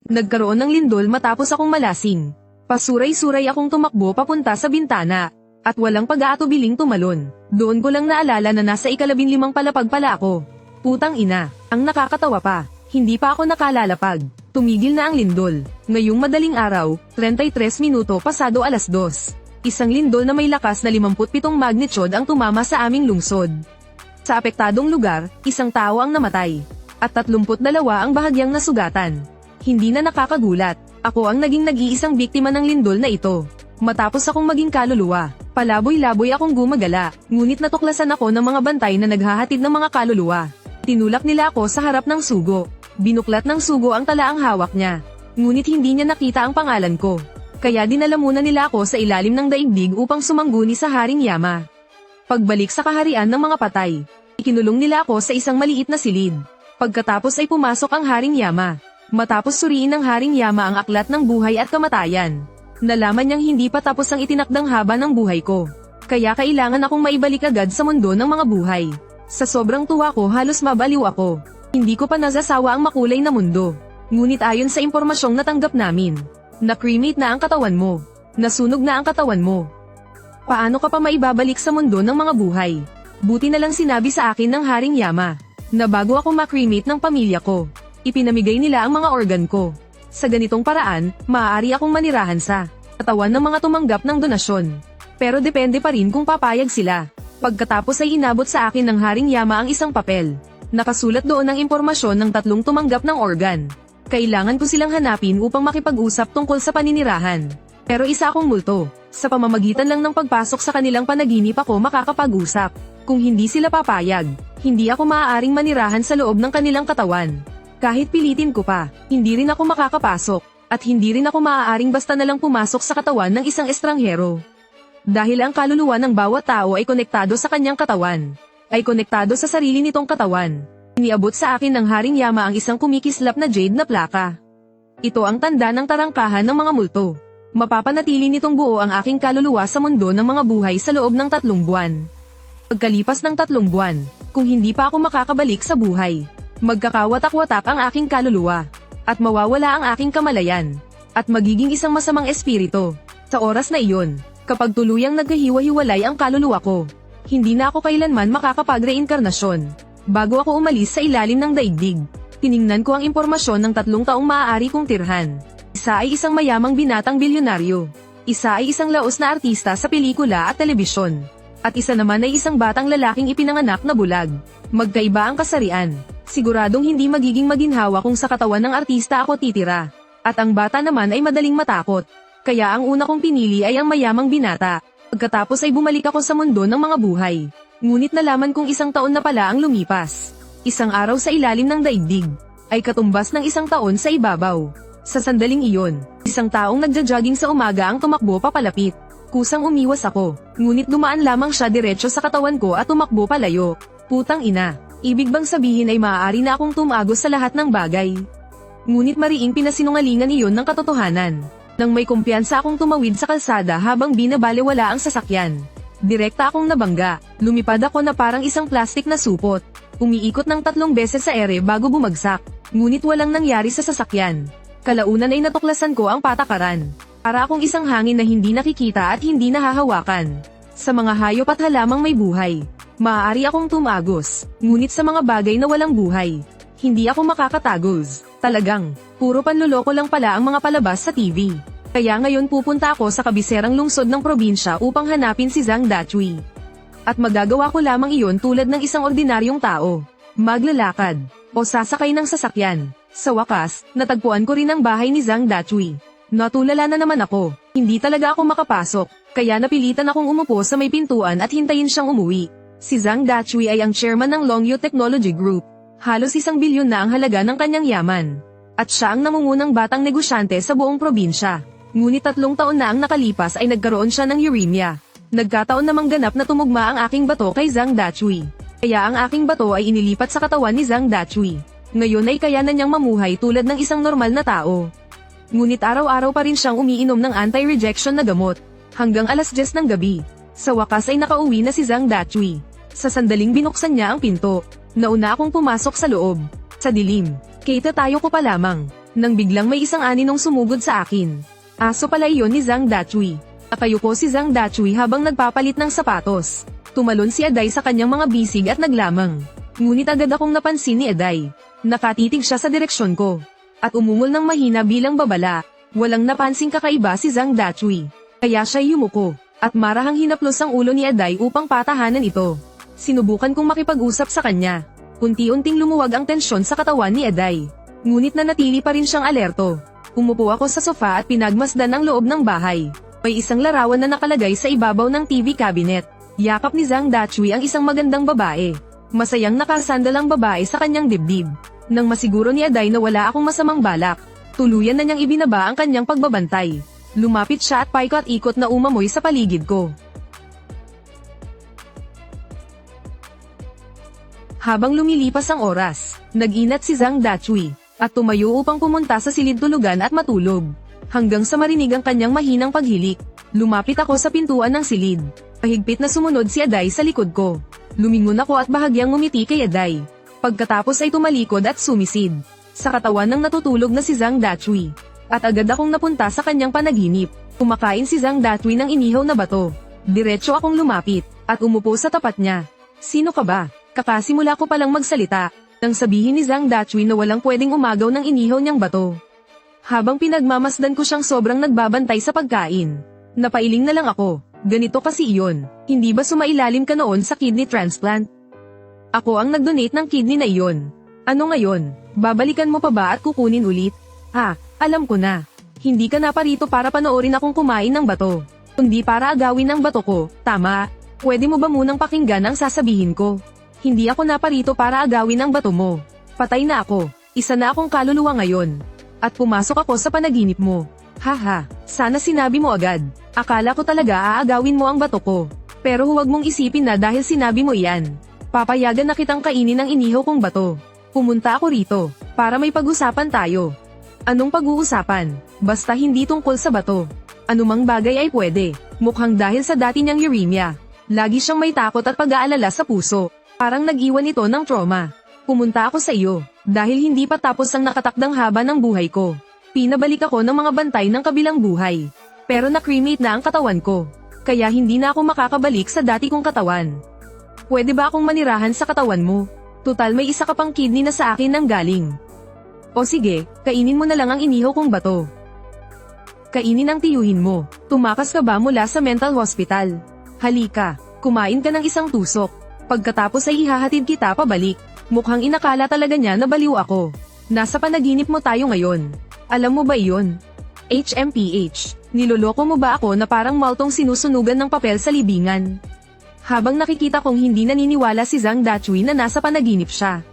Nagkaroon ng lindol matapos akong malasing. Pasuray-suray akong tumakbo papunta sa bintana. At walang pag-aatubiling tumalon. Doon ko lang naalala na nasa ika-15 palapag pala ako. Putang ina, ang nakakatawa pa. Hindi pa ako nakalalapag. Tumigil na ang lindol. Ngayong madaling araw, 33 minuto pasado 2:00. Isang lindol na may lakas na 57 magnitude ang tumama sa aming lungsod. Sa apektadong lugar, isang tao ang namatay. At 32 ang bahagyang nasugatan. Hindi na nakakagulat. Ako ang naging nag-iisang biktima ng lindol na ito. Matapos akong maging kaluluwa, palaboy-laboy akong gumagala, ngunit natuklasan ako ng mga bantay na naghahatid ng mga kaluluwa. Tinulak nila ako sa harap ng sugo. Binuklat ng sugo ang talaang hawak niya. Ngunit hindi niya nakita ang pangalan ko. Kaya dinala muna nila ako sa ilalim ng daigdig upang sumangguni sa Haring Yama. Pagbalik sa kaharian ng mga patay, ikinulong nila ako sa isang maliit na silid. Pagkatapos ay pumasok ang Haring Yama. Matapos suriin ng Haring Yama ang aklat ng buhay at kamatayan, nalaman niyang hindi pa tapos ang itinakdang haba ng buhay ko. Kaya kailangan akong maibalik agad sa mundo ng mga buhay. Sa sobrang tuwa ko halos mabaliw ako. Hindi ko pa nasasawa ang makulay na mundo. Ngunit ayon sa impormasyong natanggap namin, na-cremate na ang katawan mo. Nasunog na ang katawan mo. Paano ka pa maibabalik sa mundo ng mga buhay? Buti na lang sinabi sa akin ng Haring Yama, na bago ako ma-cremate ng pamilya ko, ipinamigay nila ang mga organ ko. Sa ganitong paraan, maaari akong manirahan sa katawan ng mga tumanggap ng donasyon. Pero depende pa rin kung papayag sila. Pagkatapos ay inabot sa akin ng Haring Yama ang isang papel. Nakasulat doon ang impormasyon ng 3 tumanggap ng organ. Kailangan ko silang hanapin upang makipag-usap tungkol sa paninirahan. Pero isa akong multo. Sa pamamagitan lang ng pagpasok sa kanilang panaginip ako makakapag-usap. Kung hindi sila papayag, hindi ako maaaring manirahan sa loob ng kanilang katawan. Kahit pilitin ko pa, hindi rin ako makakapasok, at hindi rin ako maaaring basta na lang pumasok sa katawan ng isang estranghero. Dahil ang kaluluwa ng bawat tao ay konektado sa kanyang katawan, ay konektado sa sarili nitong katawan. Iniabot sa akin ng Haring Yama ang isang kumikislap na jade na plaka. Ito ang tanda ng tarangkahan ng mga multo. Mapapanatili nitong buo ang aking kaluluwa sa mundo ng mga buhay sa loob ng 3 buwan. Pagkalipas ng 3 buwan, kung hindi pa ako makakabalik sa buhay, magkakawatak-watak ang aking kaluluwa, at mawawala ang aking kamalayan, at magiging isang masamang espiritu. Sa oras na iyon, kapag tuluyang nagkahiwa-hiwalay ang kaluluwa ko, hindi na ako kailanman makakapag-reinkarnasyon. Bago ako umalis sa ilalim ng daigdig, tiningnan ko ang impormasyon ng 3 taong maaari kong tirhan. Isa ay isang mayamang binatang bilyonaryo. Isa ay isang laos na artista sa pelikula at telebisyon. At isa naman ay isang batang lalaking ipinanganak na bulag. Magkaiba ang kasarian. Siguradong hindi magiging maginhawa kung sa katawan ng artista ako titira. At ang bata naman ay madaling matakot. Kaya ang una kong pinili ay ang mayamang binata. Pagkatapos ay bumalik ako sa mundo ng mga buhay. Ngunit nalaman kong 1 taon na pala ang lumipas. Isang araw sa ilalim ng daigdig ay katumbas ng 1 taon sa ibabaw. Sa sandaling iyon, isang taong nagja-jogging sa umaga ang tumakbo papalapit. Kusang umiwas ako, ngunit dumaan lamang siya diretso sa katawan ko at tumakbo palayo. Putang ina, ibig bang sabihin ay maaari na akong tumagos sa lahat ng bagay? Ngunit mariing pinasinungalingan iyon ng katotohanan. Nang may kumpiyansa akong tumawid sa kalsada habang binabalewala ang sasakyan. Direkta akong nabangga, lumipad ako na parang isang plastik na supot. Umiikot ng 3 beses sa ere bago bumagsak, ngunit walang nangyari sa sasakyan. Kalaunan ay natuklasan ko ang patakaran. Para akong isang hangin na hindi nakikita at hindi nahahawakan. Sa mga hayop at halamang may buhay, maaari akong tumagos, ngunit sa mga bagay na walang buhay, hindi ako makakatagos. Talagang, puro panloloko lang pala ang mga palabas sa TV. Kaya ngayon pupunta ako sa kabiserang lungsod ng probinsya upang hanapin si Zhang Dachui. At magagawa ko lamang iyon tulad ng isang ordinaryong tao. Maglalakad, o sasakay ng sasakyan. Sa wakas, natagpuan ko rin ang bahay ni Zhang Dachui. Natulala na naman ako, hindi talaga ako makapasok, kaya napilitan akong umupo sa may pintuan at hintayin siyang umuwi. Si Zhang Dachui ay ang chairman ng Longyu Technology Group. Halos 1 bilyon na ang halaga ng kanyang yaman. At siya ang namungunang batang negosyante sa buong probinsya. Ngunit 3 taon na ang nakalipas ay nagkaroon siya ng uremia. Nagkataon namang ganap na tumugma ang aking bato kay Zhang Dachui. Kaya ang aking bato ay inilipat sa katawan ni Zhang Dachui. Ngayon ay kaya na niyang mamuhay tulad ng isang normal na tao. Ngunit araw-araw pa rin siyang umiinom ng anti-rejection na gamot. Hanggang 10:00 ng gabi. Sa wakas ay nakauwi na si Zhang Dachui. Sa sandaling binuksan niya ang pinto, nauna akong pumasok sa loob. Sa dilim, kita tayo ko pa lamang. nang biglang may isang aninong sumugod sa akin. Aso pala iyon ni Zhang Dachui. Nakayuko si Zhang Dachui habang nagpapalit ng sapatos. Tumalon si Aday sa kanyang mga bisig at naglamang. Ngunit agad akong napansin ni Aday. Nakatitig siya sa direksyon ko. At umungol ng mahina bilang babala. Walang napansing kakaiba si Zhang Dachui. Kaya siya'y yumuko. At marahang hinaplos ang ulo ni Aday upang patahanan ito. Sinubukan kong makipag-usap sa kanya. Unti-unting lumuwag ang tensyon sa katawan ni Aday. Ngunit nanatili pa rin siyang alerto. Umupo ako sa sofa at pinagmasdan ang loob ng bahay. May isang larawan na nakalagay sa ibabaw ng TV cabinet. Yakap ni Zhang Dachui ang isang magandang babae. Masayang nakasandal ang babae sa kanyang dibdib. Nang masiguro ni Aday na wala akong masamang balak, tuluyan na niyang ibinaba ang kanyang pagbabantay. Lumapit siya at paikot-ikot na umamoy sa paligid ko. Habang lumilipas ang oras, nag-inat si Zhang Dachui, at tumayo upang pumunta sa silid tulugan at matulog. Hanggang sa marinig ang kanyang mahinang paghilik, lumapit ako sa pintuan ng silid. Pahigpit na sumunod si Aday sa likod ko. Lumingon ako at bahagyang ngumiti kay Aday. Pagkatapos ay tumalikod at sumisid sa katawan ng natutulog na si Zhang Dachui. At agad akong napunta sa kanyang panaginip. Kumakain si Zhang Dachui ng inihaw na bato. Diretso akong lumapit, at umupo sa tapat niya. Sino ka ba? Kakasimula ko palang magsalita, nang sabihin ni Zhang Dachui na walang pwedeng umagaw ng inihaw niyang bato. Habang pinagmamasdan ko siyang sobrang nagbabantay sa pagkain, napailing na lang ako. Ganito kasi iyon, hindi ba sumailalim ka noon sa kidney transplant? Ako ang nag-donate ng kidney na iyon. Ano ngayon, babalikan mo pa ba at kukunin ulit? Alam ko na. Hindi ka na parito para panoorin akong kumain ng bato. Kundi para agawin ang bato ko, tama? Pwede mo ba munang pakinggan ang sasabihin ko? Hindi ako naparito para agawin ang bato mo. Patay na ako, isa na akong kaluluwa ngayon. At pumasok ako sa panaginip mo. Haha, sana sinabi mo agad. Akala ko talaga aagawin mo ang bato ko. Pero huwag mong isipin na dahil sinabi mo iyan, papayagan na kitang kainin ang inihaw kong bato. Pumunta ako rito, para may pag-usapan tayo. Anong pag-uusapan? Basta hindi tungkol sa bato. Anumang bagay ay pwede. Mukhang dahil sa dati niyang uremia. Lagi siyang may takot at pag-aalala sa puso. Parang nag-iwan ito ng trauma. Pumunta ako sa iyo, dahil hindi pa tapos ang nakatakdang haba ng buhay ko. Pinabalik ako ng mga bantay ng kabilang buhay. Pero na-cremate na ang katawan ko. Kaya hindi na ako makakabalik sa dati kong katawan. Pwede ba akong manirahan sa katawan mo? Tutal may isa ka pang kidney na sa akin nang galing. O sige, kainin mo na lang ang inihaw kong bato. Kainin ang tiyuhin mo. Tumakas ka ba mula sa mental hospital? Halika, kumain ka ng isang tusok. Pagkatapos ay ihahatid kita pabalik. Mukhang inakala talaga niya na baliw ako. Nasa panaginip mo tayo ngayon. Alam mo ba iyon? HMPH, niloloko mo ba ako na parang maltong sinusunugan ng papel sa libingan? Habang nakikita kong hindi naniniwala si Zhang Dachui na nasa panaginip siya,